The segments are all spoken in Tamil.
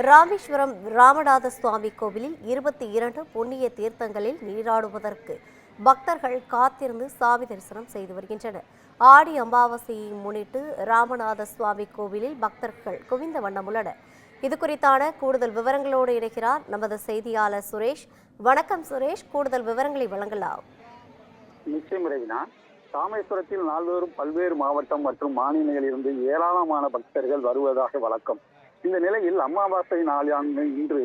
ராமேஸ்வரம் ராமநாத சுவாமி கோவிலில் 22 புண்ணிய தீர்த்தங்களில் நீராடுவதற்கு பக்தர்கள் காத்திருந்து சாமி தரிசனம் செய்து வருகின்றனர். ஆடி அமாவாசையை முன்னிட்டு ராமநாத சுவாமி கோவிலில் பக்தர்கள் குவிந்த வண்ணம் உள்ளனர். இது குறித்தான கூடுதல் விவரங்களோடு இணைக்கிறார் நமது செய்தியாளர் சுரேஷ். வணக்கம் சுரேஷ், கூடுதல் விவரங்களை வழங்கலாம். நிச்சயம் ரவினா, ராமேஸ்வரத்தில் நாள்தோறும் பல்வேறு மாவட்டம் மற்றும் மாநிலங்களிலிருந்து ஏராளமான பக்தர்கள் வருவதாக வழக்கம். இந்த நிலையில் அமாவாசை நாளான இன்று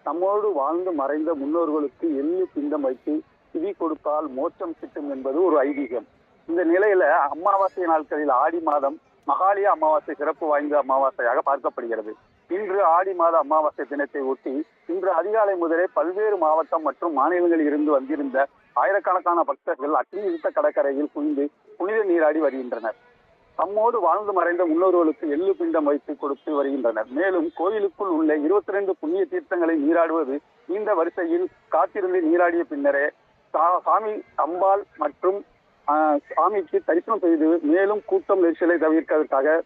நம்மோடு வாழ்ந்து மறைந்த முன்னோர்களுக்கு எள்ளு பிண்டம் வைத்து திதி கொடுத்தால் மோட்சம் கிட்டும் என்பது ஒரு ஐதீகம். இந்த நிலையில அமாவாசை நாட்களில் ஆடி மாதம் மகாலய அமாவாசை சிறப்பு வாய்ந்த அமாவாசையாக பார்க்கப்படுகிறது. இன்று ஆடி மாத அமாவாசை தினத்தை ஒட்டி இன்று அதிகாலை முதலே பல்வேறு மாவட்டம் மற்றும் மாநிலங்களில் இருந்து வந்திருந்த ஆயிரக்கணக்கான பக்தர்கள் அக்னி தீர்த்த கடற்கரையில் குளிந்து புனித நீராடி வருகின்றனர். தம்மோடு வாழ்ந்து மறைந்த முன்னோர்களுக்கு எள்ளு பிண்டம் வைத்து கொடுத்து வருகின்றனர். மேலும் கோயிலுக்குள் உள்ள 22 புண்ணிய தீர்த்தங்களை நீராடுவது நீண்ட வரிசையில் காத்திருந்து நீராடிய பின்னரே சாமி அம்பாள் மற்றும் சாமிக்கு தரிசனம் செய்து மேலும் கூட்டம் நெரிசலை தவிர்ப்பதற்காக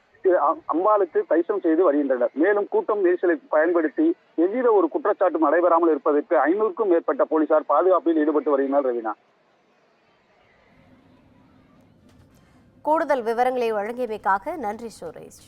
அம்பாளுக்கு தரிசனம் செய்து வருகின்றனர். மேலும் கூட்டம் நெரிசலை பயன்படுத்தி எவ்வித ஒரு குற்றச்சாட்டும் நடைபெறாமல் இருப்பதற்கு 500க்கும் மேற்பட்ட போலீசார் பாதுகாப்பில் ஈடுபட்டு வருகின்றனர். ரவினா, கூடுதல் விவரங்களை வழங்கியமைக்காக நன்றி சுரேஷ்.